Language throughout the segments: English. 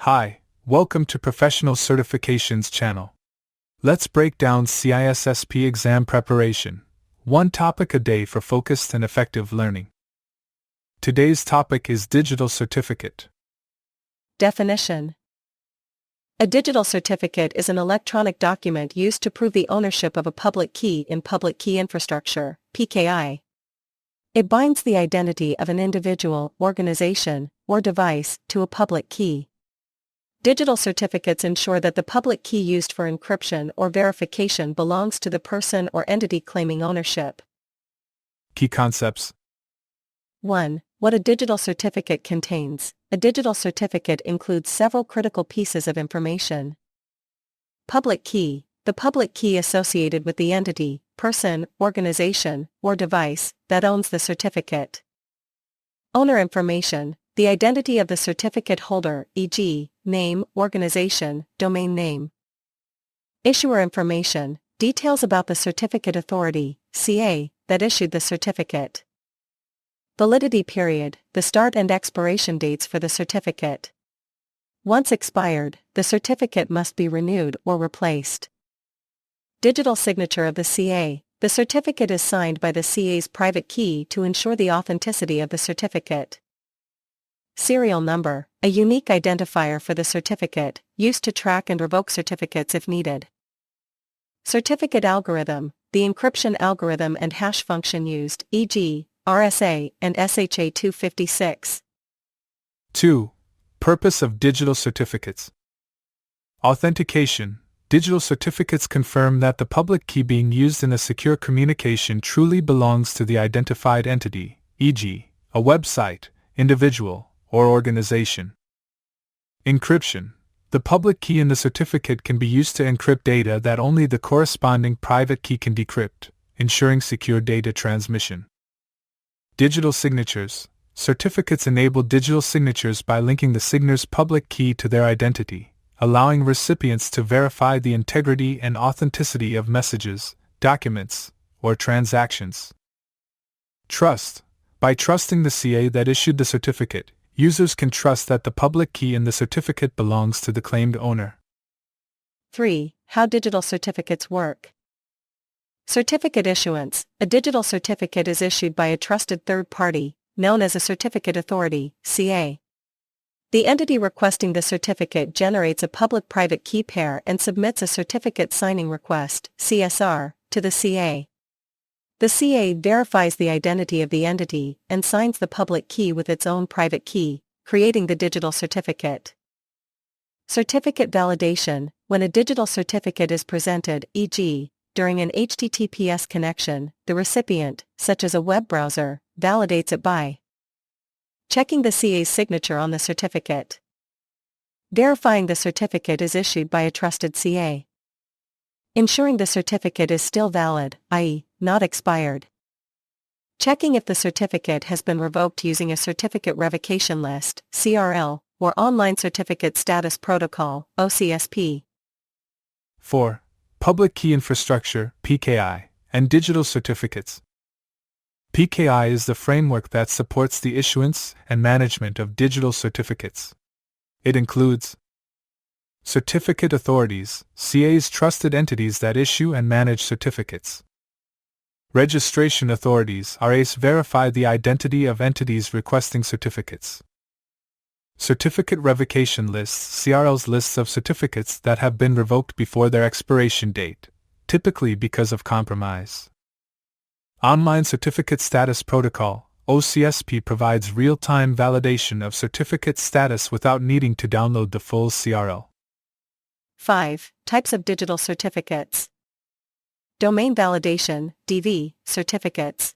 Hi, welcome to Professional Certifications channel. Let's break down CISSP exam preparation, one topic a day for focused and effective learning. Today's topic is digital certificate. Definition. A digital certificate is an electronic document used to prove the ownership of a public key in public key infrastructure, PKI. It binds the identity of an individual, organization, or device to a public key. Digital certificates ensure that the public key used for encryption or verification belongs to the person or entity claiming ownership. Key concepts. 1. What a digital certificate contains. A digital certificate includes several critical pieces of information. Public key. The public key associated with the entity, person, organization, or device that owns the certificate. Owner information. The identity of the certificate holder, e.g., name, organization, domain name. Issuer information. Details about the certificate authority, CA, that issued the certificate. Validity period. The start and expiration dates for the certificate. Once expired, the certificate must be renewed or replaced. Digital signature of the CA. The certificate is signed by the CA's private key to ensure the authenticity of the certificate. Serial number. A unique identifier for the certificate, used to track and revoke certificates if needed. Certificate algorithm. The encryption algorithm and hash function used, e.g., RSA and SHA-256. 2. Purpose of digital certificates. Authentication. Digital certificates confirm that the public key being used in a secure communication truly belongs to the identified entity, e.g., a website, individual, or organization. Encryption. The public key in the certificate can be used to encrypt data that only the corresponding private key can decrypt, ensuring secure data transmission. Digital signatures. Certificates enable digital signatures by linking the signer's public key to their identity, allowing recipients to verify the integrity and authenticity of messages, documents, or transactions. Trust. By trusting the CA that issued the certificate, users can trust that the public key in the certificate belongs to the claimed owner. 3. How digital certificates work. Certificate issuance. A digital certificate is issued by a trusted third party, known as a certificate authority, CA. The entity requesting the certificate generates a public-private key pair and submits a certificate signing request, CSR, to the CA. The CA verifies the identity of the entity and signs the public key with its own private key, creating the digital certificate. Certificate validation. When a digital certificate is presented, e.g., during an HTTPS connection, the recipient, such as a web browser, validates it by checking the CA's signature on the certificate. Verifying the certificate is issued by a trusted CA. Ensuring the certificate is still valid, i.e., not expired. Checking if the certificate has been revoked using a Certificate Revocation List, CRL, or Online Certificate Status Protocol, OCSP. 4. Public Key Infrastructure, PKI, and digital certificates. PKI is the framework that supports the issuance and management of digital certificates. It includes certificate authorities, CA's trusted entities that issue and manage certificates. Registration authorities, RAs, verify the identity of entities requesting certificates. Certificate Revocation Lists, CRLs, lists of certificates that have been revoked before their expiration date, typically because of compromise. Online Certificate Status Protocol, OCSP, provides real-time validation of certificate status without needing to download the full CRL. 5. Types of digital certificates. Domain validation, DV, certificates.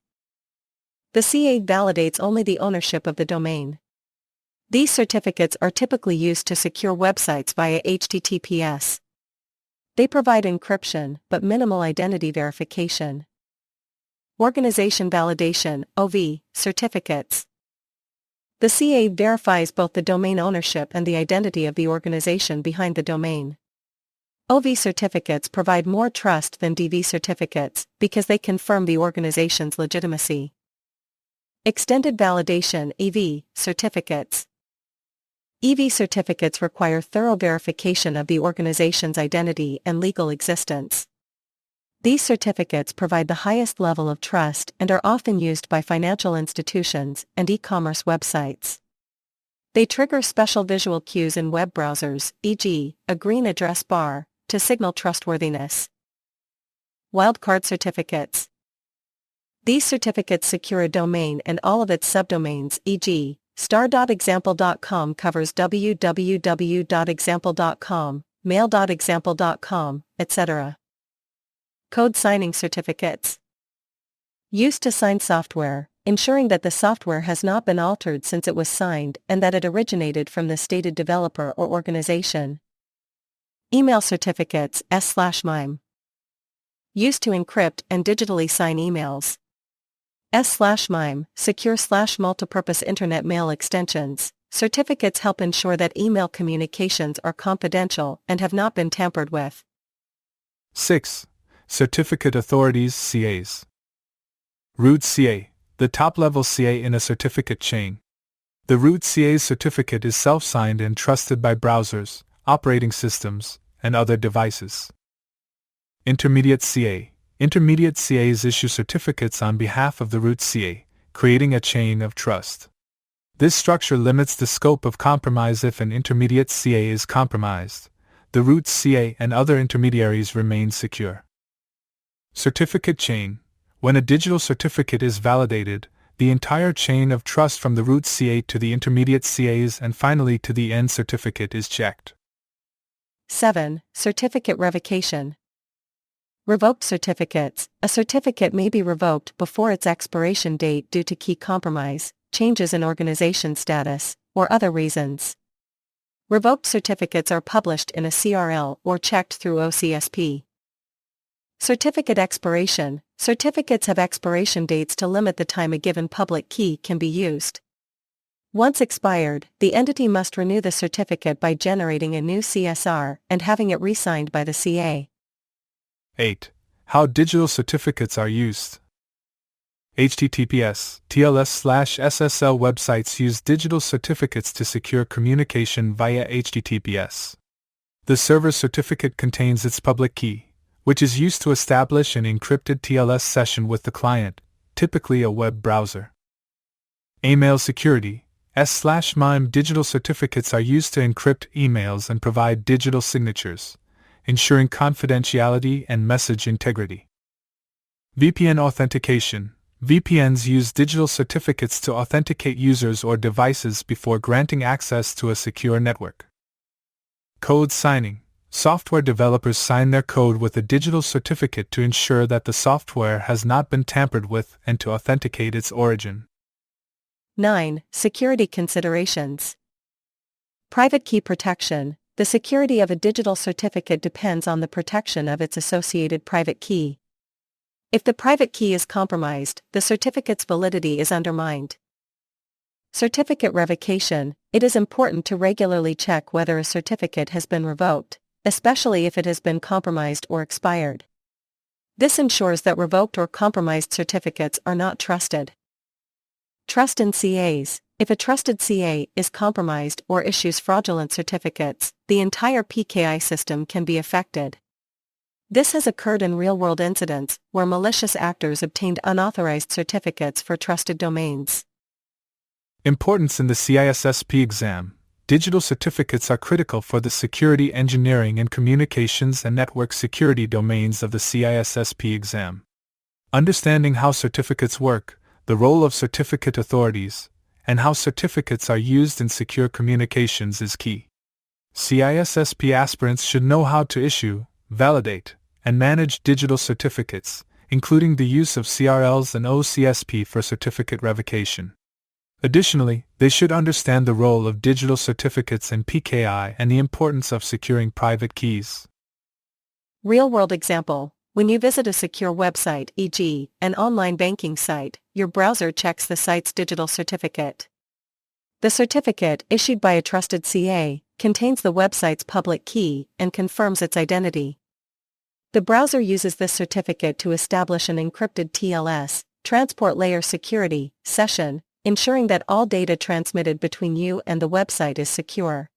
The CA validates only the ownership of the domain. These certificates are typically used to secure websites via HTTPS. They provide encryption, but minimal identity verification. Organization validation, OV, certificates. The CA verifies both the domain ownership and the identity of the organization behind the domain. OV certificates provide more trust than DV certificates because they confirm the organization's legitimacy. Extended validation, EV, certificates. EV certificates require thorough verification of the organization's identity and legal existence. These certificates provide the highest level of trust and are often used by financial institutions and e-commerce websites. They trigger special visual cues in web browsers, e.g., a green address bar, to signal trustworthiness. Wildcard certificates. These certificates secure a domain and all of its subdomains, e.g., star.example.com covers www.example.com, mail.example.com, etc. Code signing certificates. Used to sign software, ensuring that the software has not been altered since it was signed and that it originated from the stated developer or organization. Email certificates, S/MIME. Used to encrypt and digitally sign emails. S/MIME, secure/multipurpose internet mail extensions. Certificates help ensure that email communications are confidential and have not been tampered with. 6. Certificate Authorities CAs. Root CA, the top-level CA in a certificate chain. The root CA's certificate is self-signed and trusted by browsers, operating systems, and other devices. Intermediate CA. Intermediate CAs issue certificates on behalf of the root CA, creating a chain of trust. This structure limits the scope of compromise. If an intermediate CA is compromised, the root CA and other intermediaries remain secure. Certificate chain. When a digital certificate is validated, the entire chain of trust from the root CA to the intermediate CAs and finally to the end certificate is checked. 7. Certificate Revocation. Revoked certificates. A certificate may be revoked before its expiration date due to key compromise, changes in organization status, or other reasons. Revoked certificates are published in a CRL or checked through OCSP. Certificate expiration. Certificates have expiration dates to limit the time a given public key can be used. Once expired, the entity must renew the certificate by generating a new CSR and having it re-signed by the CA. 8. How digital certificates are used. HTTPS, TLS/SSL websites use digital certificates to secure communication via HTTPS. The server certificate contains its public key, which is used to establish an encrypted TLS session with the client, typically a web browser. Email security. S/MIME digital certificates are used to encrypt emails and provide digital signatures, ensuring confidentiality and message integrity. VPN authentication. VPNs use digital certificates to authenticate users or devices before granting access to a secure network. Code signing. Software developers sign their code with a digital certificate to ensure that the software has not been tampered with and to authenticate its origin. 9. Security considerations. Private key protection. The security of a digital certificate depends on the protection of its associated private key. If the private key is compromised, the certificate's validity is undermined. Certificate revocation. It is important to regularly check whether a certificate has been revoked, especially if it has been compromised or expired. This ensures that revoked or compromised certificates are not trusted. Trust in CAs. If a trusted CA is compromised or issues fraudulent certificates, the entire PKI system can be affected. This has occurred in real-world incidents where malicious actors obtained unauthorized certificates for trusted domains. Importance in the CISSP exam. Digital certificates are critical for the security engineering and communications and network security domains of the CISSP exam. Understanding how certificates work, the role of certificate authorities, and how certificates are used in secure communications is key. CISSP aspirants should know how to issue, validate, and manage digital certificates, including the use of CRLs and OCSP for certificate revocation. Additionally, they should understand the role of digital certificates in PKI and the importance of securing private keys. Real-world example. When you visit a secure website, e.g., an online banking site, your browser checks the site's digital certificate. The certificate, issued by a trusted CA, contains the website's public key and confirms its identity. The browser uses this certificate to establish an encrypted TLS, transport layer security, session, ensuring that all data transmitted between you and the website is secure.